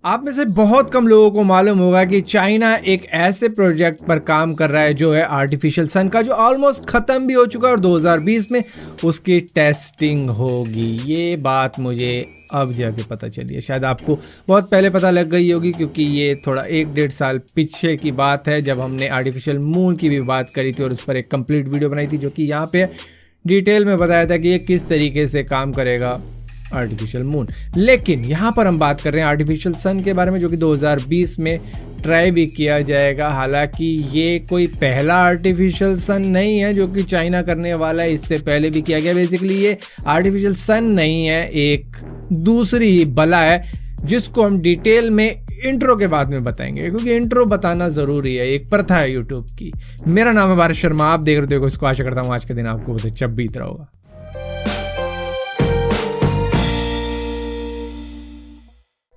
आप में से बहुत कम लोगों को मालूम होगा कि चाइना एक ऐसे प्रोजेक्ट पर काम कर रहा है जो है आर्टिफिशियल सन का, जो ऑलमोस्ट ख़त्म भी हो चुका है और 2020 में उसकी टेस्टिंग होगी। ये बात मुझे अब जाके पता चली है, शायद आपको बहुत पहले पता लग गई होगी क्योंकि ये थोड़ा 1-1.5 साल पीछे की बात है जब हमने आर्टिफिशियल मून की भी बात करी थी और उस पर एक कंप्लीट वीडियो बनाई थी जो कि यहाँ पे डिटेल में बताया था कि ये किस तरीके से काम करेगा आर्टिफिशियल मून। लेकिन यहाँ पर हम बात कर रहे हैं आर्टिफिशियल सन के बारे में जो कि 2020 में ट्राई भी किया जाएगा। हालांकि ये कोई पहला आर्टिफिशियल सन नहीं है जो कि चाइना करने वाला है, इससे पहले भी किया गया। बेसिकली ये आर्टिफिशियल सन नहीं है, एक दूसरी ही बला है जिसको हम डिटेल में इंट्रो के बाद में बताएंगे क्योंकि इंट्रो बताना ज़रूरी है, एक प्रथा है यूट्यूब की। मेरा नाम है भारत शर्मा, आप देख रहे हो इसको। आशा करता हूँ आज का दिन आपको बहुत अच्छा बीत रहा होगा।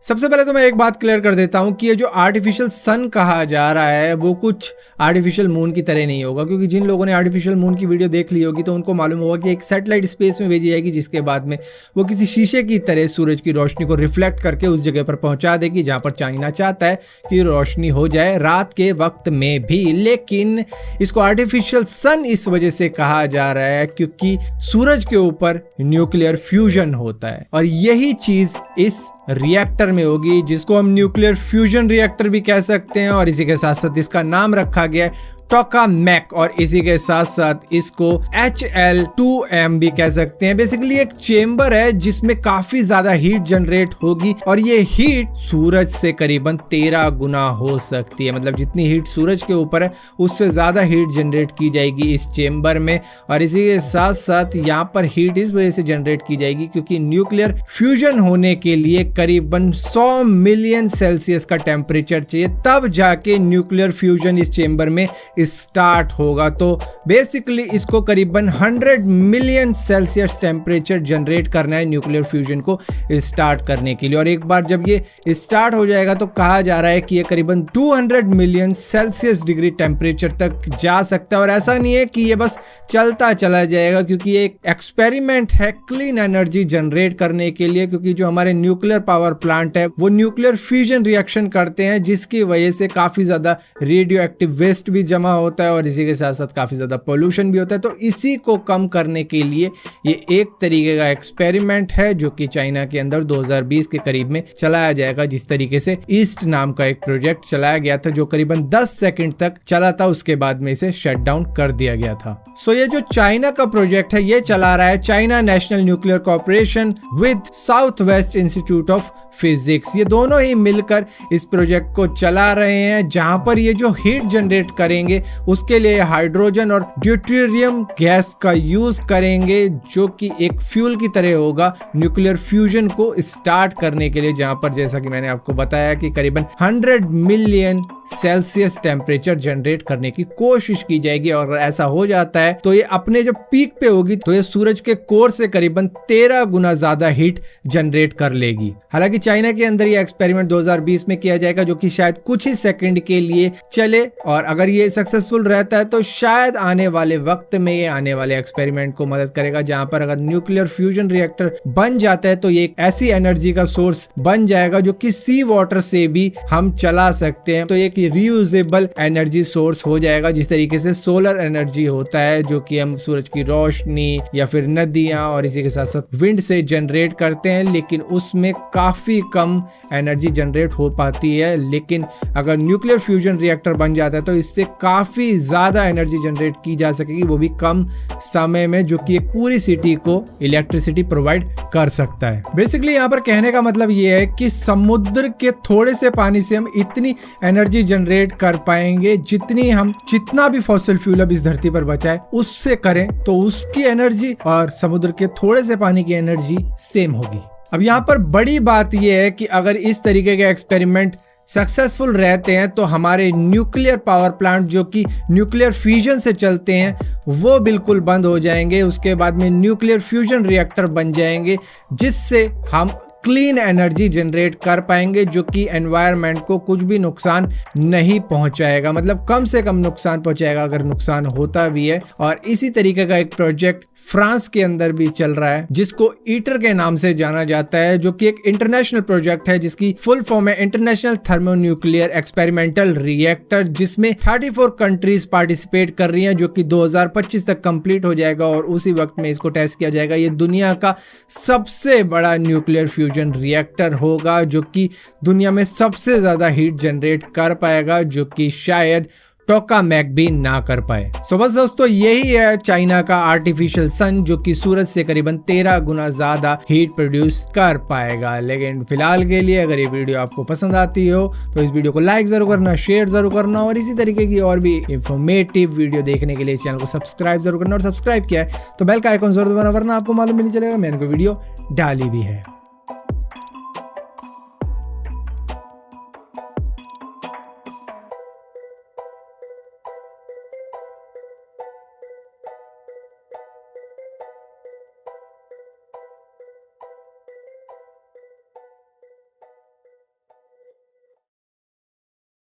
सबसे पहले तो मैं एक बात क्लियर कर देता हूं कि ये जो आर्टिफिशियल सन कहा जा रहा है वो कुछ आर्टिफिशियल मून की तरह नहीं होगा, क्योंकि जिन लोगों ने आर्टिफिशियल मून की वीडियो देख ली होगी तो उनको मालूम होगा कि एक सैटेलाइट स्पेस में भेजी जाएगी जिसके बाद में वो किसी शीशे की तरह सूरज की रोशनी को रिफ्लेक्ट करके उस जगह पर पहुंचा देगी जहां पर चाइना चाहता है कि रोशनी हो जाए रात के वक्त में भी। लेकिन इसको आर्टिफिशियल सन इस वजह से कहा जा रहा है क्योंकि सूरज के ऊपर न्यूक्लियर फ्यूजन होता है और यही चीज इस रिएक्टर में होगी जिसको हम न्यूक्लियर फ्यूजन रिएक्टर भी कह सकते हैं। और इसी के साथ साथ इसका नाम रखा गया है टोकामेक और इसी के साथ साथ इसको HL2M भी कह सकते हैं। बेसिकली एक चेंबर है जिसमें काफी ज्यादा हीट जनरेट होगी और ये हीट सूरज से करीबन 13 गुना हो सकती है। मतलब जितनी हीट सूरज के ऊपर है उससे ज्यादा हीट जनरेट की जाएगी इस चेंबर में। और इसी के साथ साथ यहाँ पर हीट इस वजह से जनरेट की जाएगी क्योंकि न्यूक्लियर फ्यूजन होने के लिए करीबन 100 मिलियन सेल्सियस का टेम्परेचर चाहिए, तब जाके न्यूक्लियर फ्यूजन इस चेंबर में स्टार्ट होगा। तो बेसिकली इसको करीबन 100 मिलियन सेल्सियस टेम्परेचर जनरेट करना है न्यूक्लियर फ्यूजन को स्टार्ट करने के लिए। और एक बार जब ये स्टार्ट हो जाएगा तो कहा जा रहा है कि ये करीबन 200 मिलियन सेल्सियस डिग्री टेम्परेचर तक जा सकता है। और ऐसा नहीं है कि ये बस चलता चला जाएगा क्योंकि ये एक एक्सपेरिमेंट है क्लीन एनर्जी जनरेट करने के लिए, क्योंकि जो हमारे न्यूक्लियर पावर प्लांट है वो न्यूक्लियर फ्यूजन रिएक्शन करते हैं जिसकी वजह से काफी ज्यादा रेडियो एक्टिव वेस्ट भी जमा होता है और इसी के साथ साथ काफी ज्यादा पोल्यूशन भी होता है। तो इसी को कम करने के लिए ये एक तरीके का एक्सपेरिमेंट है जो कि चाइना के अंदर 2020 के करीब में चलाया जाएगा। जिस तरीके से ईस्ट नाम का एक प्रोजेक्ट चलाया गया था जो करीबन 10 सेकंड तक चला था, उसके बाद में इसे शट डाउन कर दिया गया था। सो ये जो चाइना का प्रोजेक्ट है ये चला रहा है China national nuclear corporation with south west institute of physics. ये दोनों ही मिलकर इस प्रोजेक्ट को चला रहे हैं जहां पर ये जो हीट जनरेट करेंगे उसके लिए हाइड्रोजन और ड्यूटेरियम गैस का यूज करेंगे जो कि एक फ्यूल की तरह होगा न्यूक्लियर फ्यूजन को स्टार्ट करने के लिए, जहां पर जैसा कि मैंने आपको बताया कि करीबन 100 मिलियन सेल्सियस टेम्परेचर जनरेट करने की कोशिश की जाएगी। और ऐसा हो जाता है तो ये अपने जब पीक पे होगी तो ये सूरज के कोर से करीबन 13 गुना ज्यादा हीट जनरेट कर लेगी। हालांकि चाइना के अंदर ये एक्सपेरिमेंट 2020 में किया जाएगा जो कि शायद कुछ ही सेकंड के लिए चले और अगर ये सक्सेसफुल रहता है तो शायद आने वाले वक्त में ये आने वाले एक्सपेरिमेंट को मदद करेगा, जहां पर अगर न्यूक्लियर फ्यूजन रिएक्टर बन जाता है तो ये एक ऐसी एनर्जी का सोर्स बन जाएगा जो कि सी वाटर से भी हम चला सकते हैं। तो एक रीयूजेबल एनर्जी सोर्स हो जाएगा, जिस तरीके से सोलर एनर्जी होता है जो कि हम सूरज की रोशनी या फिर नदियां और इसी के साथ साथ विंड से जनरेट करते हैं, लेकिन उसमें काफी कम एनर्जी जनरेट हो पाती है। लेकिन अगर न्यूक्लियर फ्यूजन रिएक्टर बन जाता है तो इससे काफी ज्यादा एनर्जी जनरेट की जा सकेगी, वो भी कम समय में, जो कि एक पूरी सिटी को इलेक्ट्रिसिटी प्रोवाइड कर सकता है। बेसिकली यहाँ पर कहने का मतलब ये है कि समुद्र के थोड़े से पानी से हम इतनी एनर्जी जनरेट कर पाएंगे जितना भी फॉसिल फ्यूल अब इस धरती पर बचा है उससे करें तो उसकी एनर्जी और समुद्र के थोड़े से पानी की एनर्जी सेम होगी। अब यहाँ पर बड़ी बात यह है कि अगर इस तरीके के एक्सपेरिमेंट सक्सेसफुल रहते हैं तो हमारे न्यूक्लियर पावर प्लांट जो कि न्यूक्लियर फ्यूजन से चलते हैं वो बिल्कुल बंद हो जाएंगे। उसके बाद में न्यूक्लियर फ्यूजन रिएक्टर बन जाएंगे जिससे हम क्लीन एनर्जी जनरेट कर पाएंगे, जो कि एनवायरनमेंट को कुछ भी नुकसान नहीं पहुंचाएगा, मतलब कम से कम नुकसान पहुंचाएगा अगर नुकसान होता भी है। और इसी तरीके का एक प्रोजेक्ट फ्रांस के अंदर भी चल रहा है जिसको ईटर के नाम से जाना जाता है, जो कि एक इंटरनेशनल प्रोजेक्ट है जिसकी फुल फॉर्म है इंटरनेशनल थर्मोन्यूक्लियर एक्सपेरिमेंटल रिएक्टर, जिसमें 34 कंट्रीज पार्टिसिपेट कर रही हैं, जो कि 2025 तक कंप्लीट हो जाएगा और उसी वक्त में इसको टेस्ट किया जाएगा। ये दुनिया का सबसे बड़ा न्यूक्लियर फ्यूजन रिएक्टर होगा, जो कि दुनिया में सबसे ज्यादा हीट जनरेट कर पाएगा, जो कि शायद टोकामेक भी ना कर पाए। सो बस दोस्तों, यही है चाइना का आर्टिफिशियल सन, जो कि सूरज से करीबन 13 गुना ज्यादा हीट प्रोड्यूस कर पाएगा। लेकिन फिलहाल के लिए अगर ये वीडियो आपको पसंद आती हो तो इस वीडियो को लाइक जरूर करना, शेयर जरूर करना, और इसी तरीके की और भी इंफॉर्मेटिव वीडियो देखने के लिए चैनल को सब्सक्राइब जरूर करना। और सब्सक्राइब किया है तो बेल का आइकॉन जरूर दबाना, वरना आपको मालूम भी नहीं चलेगा मैंने कोई वीडियो डाली भी है।